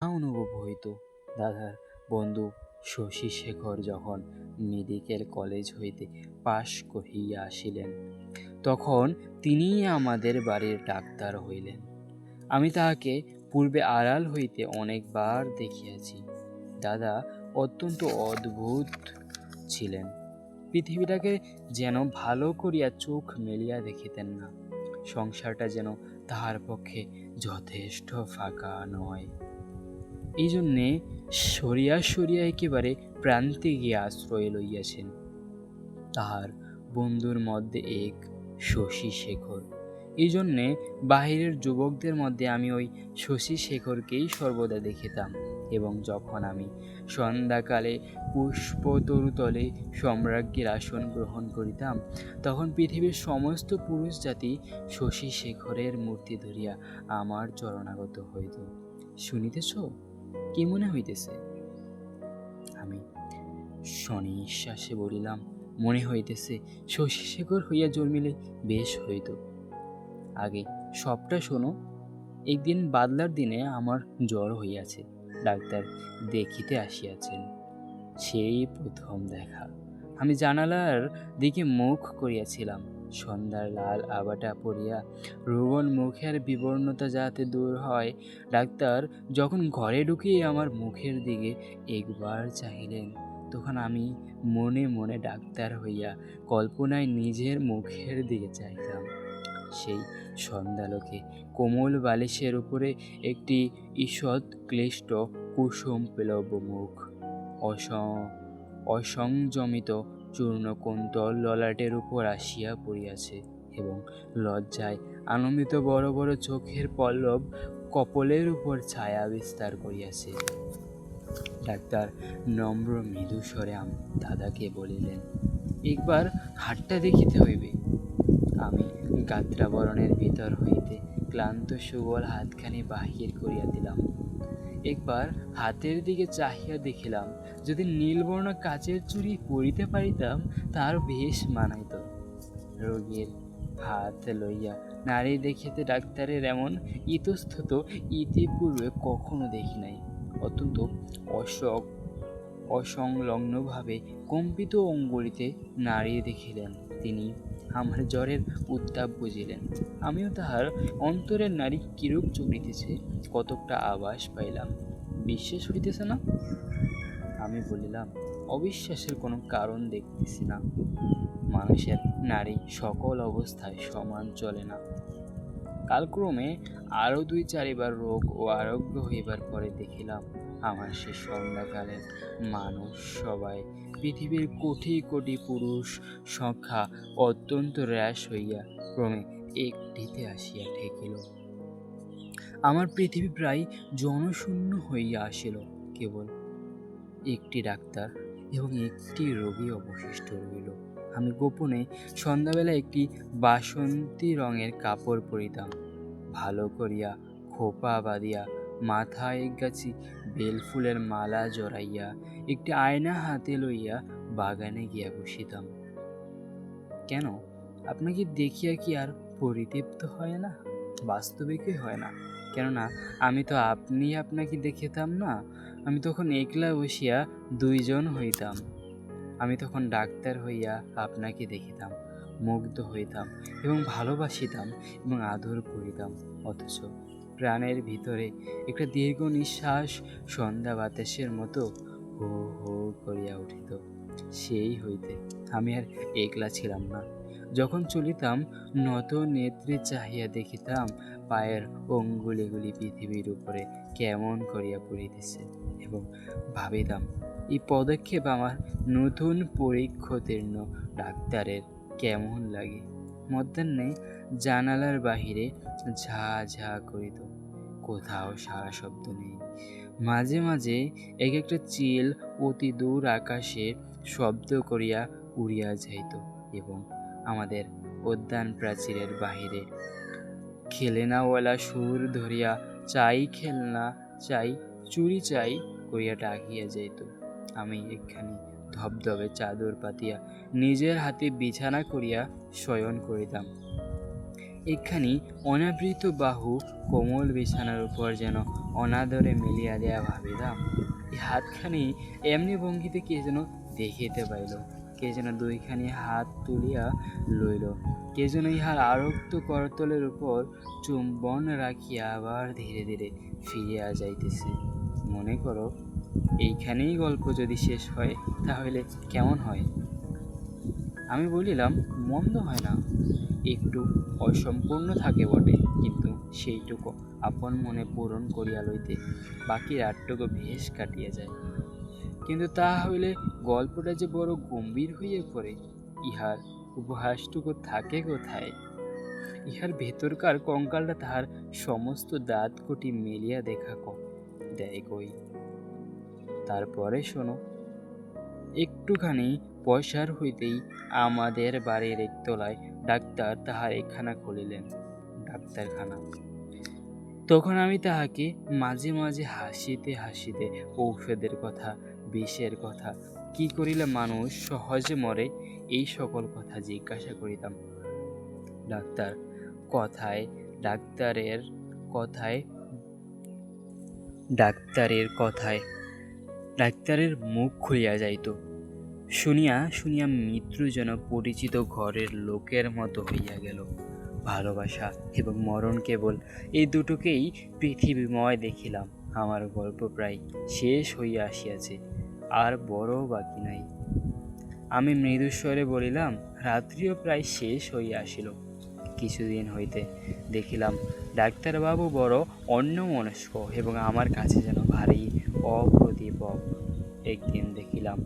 অনুভব হইত। দাদার বন্ধু শশী শেখর যখন মেডিকেল কলেজ হইতে পাশ করিয়া আসিলেন, তখন তিনিই আমাদের বাড়ির ডাক্তার হইলেন। আমি তাহাকে পূর্বে আড়াল হইতে অনেকবার দেখিয়াছি। দাদা অত্যন্ত অদ্ভুত ছিলেন। পৃথিবীটাকে যেন ভালো করিয়া চোখ মেলিয়া দেখিতেন না। সংসারটা যেন তাহার পক্ষে যথেষ্ট ফাঁকা নয়। এই জন্যে সরিয়া সরিয়া একেবারে প্রান্তে গিয়া আশ্রয় লইয়াছেন। তাহার বন্ধুর মধ্যে এক শশী শেখর। এই জন্যে বাহিরের যুবকদের মধ্যে আমি ওই শশী শেখরকেই সর্বদা দেখিতাম, এবং যখন আমি সন্ধ্যাকালে পুষ্পতরুতলে সম্রাজ্ঞীর আসন গ্রহণ করিতাম, তখন পৃথিবীর সমস্ত পুরুষ জাতি শশী শেখরের মূর্তি ধরিয়া আমার চরণাগত হইত। শুনিতেছ, কি মনে হইতেছে? আমি সনিশ্বাসে বলিলাম, মনে হইতেছে শশী শেখর হইয়া জন্মিলে বেশ হইত। আগে সবটা শোনো। একদিন বাদলার দিনে আমার জ্বর হইয়াছে। ডাক্তার দেখিতে আসিয়াছেন। সেই প্রথম দেখা। আমি জানালার দিকে মুখ করিয়াছিলাম। সন্ধ্যার লাল আবাটা পড়িয়া রোগন মুখের বিবর্ণতা যাতে দূর হয়, ডাক্তার যখন ঘরে ঢুকিয়ে আমার মুখের দিকে একবার চাহিলেন, তখন আমি মনে মনে ডাক্তার হইয়া কল্পনায় নিজের মুখের দিকে চাইতাম। সেই সন্ধ্যালোকে কোমল বালিশের উপরে একটি ঈষৎ ক্লিষ্ট কুসুম পেলব মুখ, অসংযমিত চূর্ণকুন্তল ললাটের উপর আসিয়া পড়িয়াছে, এবং লজ্জায় আনন্দিত বড় বড় চোখের পল্লব কপলের উপর ছায়া বিস্তার করিয়াছে। ডাক্তার নম্র মৃদু স্বরে দাদাকে বলিলেন, একবার হাতটা দেখিতে হইবে। আমি গাত্রাবরণের ভিতর হইতে ক্লান্ত সুবল হাতখানি বাহির করিয়া দিলাম। একবার হাতের দিকে চাহিয়া দেখিলাম, যদি নীলবর্ণ কাচের চুড়ি পরিতে পারিতাম তার বেশ মানাইত। রোগীর হাত লইয়া নারী দেখিতে ডাক্তারের এমন ইতস্তত ইতিপূর্বে কখনো দেখি নাই। অত্যন্ত অসংলগ্নভাবে কম্পিত অঙ্গুলিতে নাড়িয়ে দেখিলেন। তিনি আমার জ্বরের উত্তাপ বুঝিলেন। আমিও তাহার অন্তরের নারী কিরূপ চলিতেছে কতকটা আভাস পাইলাম। বিশ্বাস হইতেছে না? আমি বলিলাম, অবিশ্বাসের কোনো কারণ দেখতেছি না। মানুষের নারী সকল অবস্থায় সমান চলে না। কালক্রমে আরও 2-4বার রোগ ও আরোগ্য হইবার পরে দেখিলাম, আমার সে সন্ধ্যাকালের মানুষ সবাই পৃথিবীর কোটি কোটি পুরুষ সংখ্যা অত্যন্ত হ্রাস হইয়া ক্রমে একটিতে আসিয়া ঠেকিল। আমার পৃথিবী প্রায় জনশূন্য হইয়া আসিল। কেবল একটি ডাক্তার এবং একটি রোগী অবশিষ্ট রইল। আমি গোপনে সন্ধ্যাবেলা একটি বাসন্তী রঙের কাপড় পরিতাম, ভালো করিয়া খোপা বাঁধিয়া মাথায় একগাছি বেলফুলের মালা জড়াইয়া একটি আয়না হাতে লইয়া বাগানে গিয়া বসিতাম। কেন, আপনাকে দেখিয়া কি আর পরিতৃপ্ত হয় না? বাস্তবিকই হয় না। কেননা আমি তো আপনাকে দেখিতাম না। আমি তখন একলা বসিয়া 2জন হইতাম। আমি তখন ডাক্তার হইয়া আপনাকে দেখিতাম, মুগ্ধ হইতাম এবং ভালোবাসিতাম এবং আদর করিতাম। অথচ প্রাণের ভিতরে একটা দীর্ঘ নিঃশ্বাস সন্ধ্যা বাতাসের মতো হো হো করিয়া উঠিত। সেই হইতে আমি আর একলা ছিলাম না। যখন চলিতাম, নত নেত্রে চাহিয়া দেখিতাম পায়ের অঙ্গুলিগুলি পৃথিবীর উপরে কেমন করিয়া পড়িতেছে, এবং ভাবিতাম এই পদক্ষেপ আমার নতুন পরীক্ষোত্তীর্ণ ডাক্তারের কেমন লাগে। মধ্যাহ্নে জানালার বাহিরে ঝা ঝা করিত, কোথাও সারা শব্দ নেই। মাঝে মাঝে এক একটা চিল অতি দূর আকাশে শব্দ করিয়া উড়িয়া যাইত, এবং আমাদের উদ্যান প্রাচীরের বাহিরে খেলনাওয়ালা সুর ধরিয়া চাই খেলনা চাই, চুরি চাই করিয়া ডাকিয়া যাইত। আমি একখানি ধবধবে চাদর পাতিয়া নিজের হাতে বিছানা করিয়া শয়ন করিতাম। একখানি অনাবৃত বাহু কোমল বিছানার উপর যেন অনাদরে মিলিয়া দেয়া ভাবিলাম। এই হাতখানি এমনি ভঙ্গিতে কে যেন দেখিতে পাইল, কে যেন দুইখানি হাত তুলিয়া লইল, কে যেন ইহার আরক্ত করতলের উপর চুম্বন রাখিয়া আবার ধীরে ধীরে ফিরিয়া যাইতেছে। মনে করো, এইখানেই গল্প যদি শেষ হয় তাহলে কেমন হয়? আমি বলিলাম, মন্দ হয় না, একটু অসম্পূর্ণ থাকে বটে, কিন্তু সেইটুকু আপন মনে পূরণ করিয়া লইতে বাকি রাতটুকু বেশ কাটিয়া যায়। কিন্তু তাহা হইলে গল্পটা যে বড় গম্ভীর হইয়া পড়ে। ইহার উপহাসটুকু থাকে কোথায়? ইহার ভেতরকার কঙ্কালটা তাহার সমস্ত দাঁত কোটি মেলিয়া দেখা দেয় কই। তারপরে শোনো, একটুখানি পয়সার হইতেই আমাদের বাড়ির একতলায় ডাক্তার তাহার একখানা খুলিলেন, ডাক্তারখানা। তখন আমি তাহাকে মাঝে মাঝে হাসিতে হাসিতে ঔষধের কথা, বিষের কথা, কি করিলে মানুষ সহজে মরে, এই সকল কথা জিজ্ঞাসা করিতাম। ডাক্তার কথায় ডাক্তারের কথায় ডাক্তারের কথায় ডাক্তারের মুখ খুলিয়া যাইত। শুনিয়া শুনিয়া মৃত্যু যেন পরিচিত ঘরের লোকের মতো হইয়া গেল। ভালোবাসা এবং মরণ কেবল এই দুটোকেই পৃথিবীময় দেখিলাম। আমার গল্প প্রায় শেষ হইয়া আসিয়াছে, আর বড় বাকি নাই। আমি মৃদুস্বরে বলিলাম, রাত্রিও প্রায় শেষ হইয়া আসিল। কিছুদিন হইতে দেখিলাম ডাক্তারবাবু বড় অন্যমনস্ক এবং আমার কাছে যেন ভারী অপ্রতিভব। একদিন দেখিলাম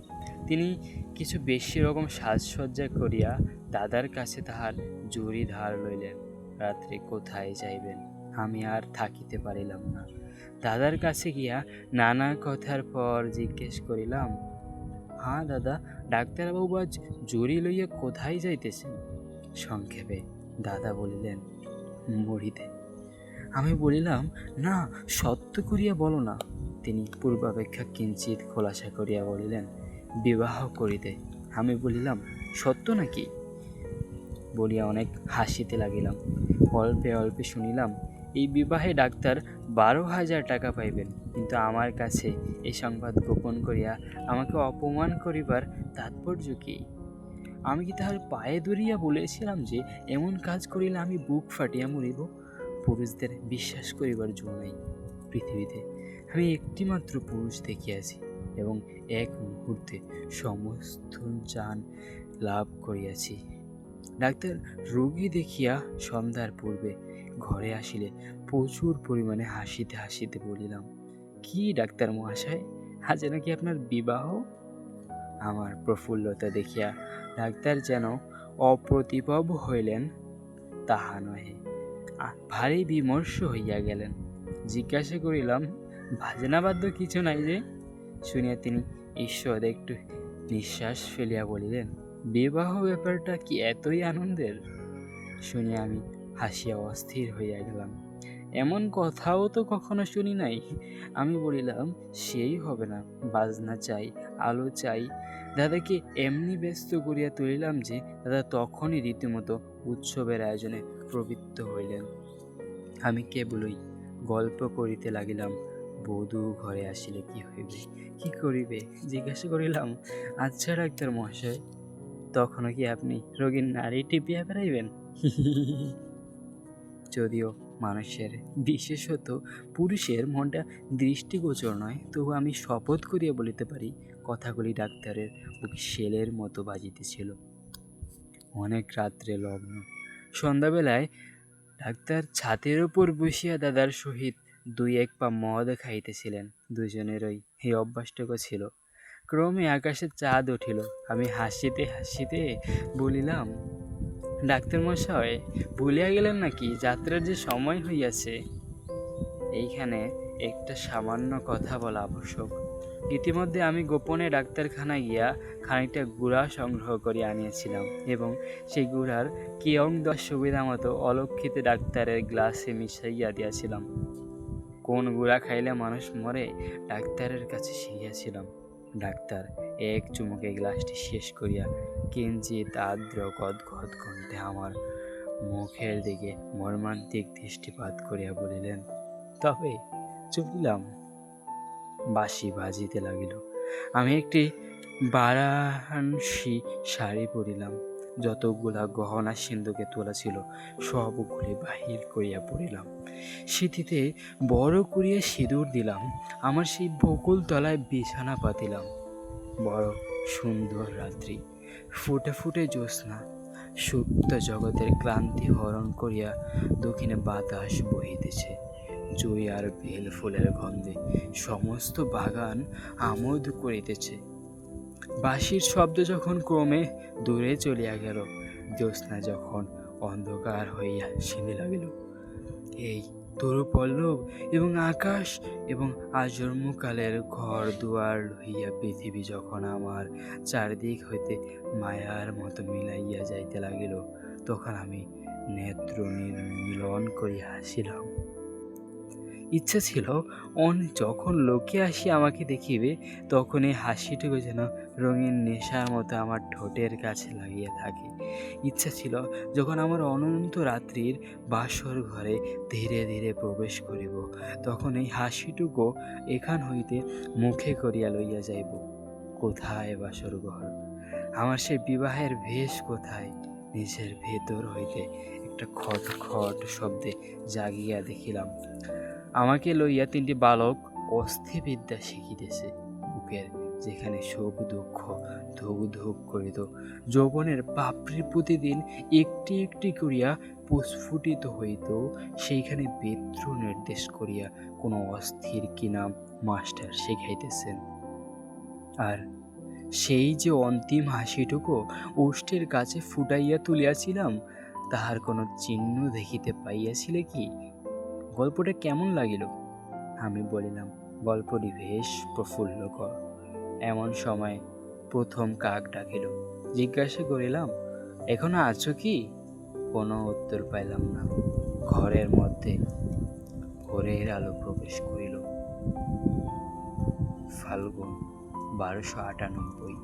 তিনি কিছু বেশি রকম সাজসজ্জা করিয়া দাদার কাছে তাহার জুড়ি ধার লইলেন। রাত্রে কোথায় যাইবেন? আমি আর থাকিতে পারিলাম না। দাদার কাছে গিয়া নানা কথার পর জিজ্ঞেস করিলাম, হ্যাঁ দাদা, ডাক্তারবাবু আজ জুড়ি লইয়া কোথায় যাইতেছেন? সংক্ষেপে দাদা বলিলেন, মরিতে। আমি বলিলাম, না, সত্য করিয়া বলো না। তিনি পূর্বাপেক্ষা কিঞ্চিত খোলাসা করিয়া বলিলেন, বিবাহ করিতে। আমি বলিলাম, সত্য নাকি? বলিয়া অনেক হাসিতে লাগিলাম। অল্পে অল্পে শুনিলাম, এই বিবাহে ডাক্তার 12,000 টাকা পাইবেন। কিন্তু আমার কাছে এই সংবাদ গোপন করিয়া আমাকে অপমান করিবার তাৎপর্য কি? আমি কি তাহার পায়ে ধরিয়া বলেছিলাম যে এমন কাজ করিলে আমি বুক ফাটিয়া মরিব? পুরুষদের বিশ্বাস করিবার জো নাই পৃথিবীতে। আমি একটিমাত্র পুরুষ দেখিয়াছি এবং এক মুহূর্তে সমস্ত জ্ঞান লাভ করিয়াছি। ডাক্তার রোগী দেখিয়া সন্ধ্যার পূর্বে ঘরে আসিলে প্রচুর পরিমাণে হাসিতে হাসিতে বলিলাম, কি ডাক্তার মহাশয়, আজ নাকি আপনার বিবাহ? আমার প্রফুল্লতা দেখিয়া ডাক্তার যেন অপ্রতিভব হইলেন তাহা নহে, ভারী বিমর্ষ হইয়া গেলেন। জিজ্ঞাসা করিলাম, বাজনা বাদ্য কিছু নাই যে? শুনিয়া তিনি ঈশ্বর একটু নিঃশ্বাস ফেলিয়া বলিলেন, বিবাহ ব্যাপারটা কি এতই আনন্দের? শুনিয়া আমি হাসিয়া অস্থির হইয়া গেলাম। এমন কথাও তো কখনো শুনি নাই। আমি বলিলাম, সেই হবে না, বাজনা চাই, আলো চাই। দাদাকে এমনি ব্যস্ত করিয়া তুলিলাম যে দাদা তখনই রীতিমতো উৎসবের আয়োজনে প্রবৃত্ত হইলেন। আমি কেবলই গল্প করিতে লাগিলাম, বধূ ঘরে আসিলে কি হইবে, কি করিবে? জিজ্ঞাসা করিলাম, আচ্ছা ডাক্তার মহাশয়, তখনও কি আপনি রোগীর নাড়ি টিপিয়া বেড়াইবেন? যদিও মানুষের, বিশেষত পুরুষের মনটা দৃষ্টিগোচর নয়, তবু আমি শপথ করিয়া বলিতে পারি কথাগুলি ডাক্তারের বুকে শেলের মতো বাজিতেছিল। অনেক রাত্রে লগ্ন। সন্ধ্যাবেলায় ডাক্তার ছাতের উপর বসিয়া দাদার সহিত 2-1 পা মদ খাইতেছিলেন। দুজনেরই এই অভ্যাসটুকু ছিল। ক্রমে আকাশে চাঁদ উঠিল। আমি হাসিতে হাসিতে বলিলাম, ডাক্তার মশাই, ভুলিয়া গেলেন নাকি যাত্রার যে সময় হইয়াছে? এইখানে একটা সামান্য কথা বলা আবশ্যক। ইতিমধ্যে আমি গোপনে ডাক্তারখানায় গিয়া খানিকটা গুড়া সংগ্রহ করিয়া আনিয়াছিলাম এবং সেই গুড়ার কিয়ং দেওয়ার সুবিধা মতো অলক্ষিতে ডাক্তারের গ্লাসে মিশাইয়া দিয়াছিলাম। কোন গুড়া খাইলে মানুষ মরে ডাক্তারের কাছে শিখিয়াছিলাম। ডাক্তার এক চুমুকে গ্লাসটি শেষ করিয়া কিঞ্চিত আর্দ্র গদগদ কণ্ঠে আমার মুখের দিকে মর্মান্তিক দৃষ্টিপাত করিয়া বলিলেন, তবে চলিলাম। বাঁশি বাজিতে লাগিল। আমি একটি বারাণসী শাড়ি পরিলাম। যতগুলা গহনা সিন্ধুকে তোলা ছিল সবগুলি বাহির করিয়া পড়িলাম। সিঁথিতে বড় করিয়া সিঁদুর দিলাম। আমার সেই বকুল তলায় বিছানা পাতিলাম। বড় সুন্দর রাত্রি, ফুটে ফুটে জ্যোৎস্না, সুপ্ত জগতের ক্লান্তি হরণ করিয়া দক্ষিণে বাতাস বহিতেছে। জুই আর বেল ফুলের গন্ধে সমস্ত বাগান আমোদ করিতেছে। বাঁশির শব্দ যখন ক্রমে দূরে চলিয়া গেল, জ্যোৎস্না যখন অন্ধকার হইয়া আসিতে লাগিল, এই তরুপল্লব এবং আকাশ এবং আজন্মকালের ঘর দুয়ার লইয়া পৃথিবী যখন আমার চারিদিক হইতে মায়ার মতো মিলাইয়া যাইতে লাগিল, তখন আমি নেত্র নির্মিলন করিয়া হাসিলাম। ইচ্ছা ছিল যখন লোকে আসি আমাকে দেখিবে, তখন এই হাসিটুকু যেন রঙিন নেশার মতো আমার ঠোঁটের কাছে লাগিয়া থাকে। ইচ্ছা ছিল যখন আমার অনন্ত রাত্রির বাসর ঘরে ধীরে ধীরে প্রবেশ করিব, তখন এই হাসিটুকু এখান হইতে মুখে করিয়া লইয়া যাইব। কোথায় বাসর ঘর? আমার সে বিবাহের বেশ কোথায়? নিজের ভেতর হইতে একটা খট খট শব্দে জাগিয়া দেখিলাম, আমাকে লইয়া তিনটি বালক অস্থিবিদ্যা শিখিতেছে। বুকের যেখানে সুখ দুঃখ ধুক ধুক করিত, যৌবনের পাপড়ি প্রতিদিন একটি একটি করিয়া প্রস্ফুটিত হইত, সেইখানে বেত্র নির্দেশ করিয়া কোনো অস্থির কি নাম মাস্টার শিখাইতেছেন। আর সেই যে অন্তিম হাসিটুকু ওষ্ঠের কাছে ফুটাইয়া তুলিয়াছিলাম, তাহার কোনো চিহ্ন দেখিতে পাইয়াছিলে কি? গল্পটা কেমন লাগিল? আমি বলিলাম, গল্পটি বেশ প্রফুল্লকর। এমন সময় প্রথম কাক ডাকিল। জিজ্ঞাসা করিলাম, এখনো আছো কি? কোনো উত্তর পাইলাম না। ঘরের মধ্যে ভোরের আলো প্রবেশ করিল। ফাল্গুন 1298।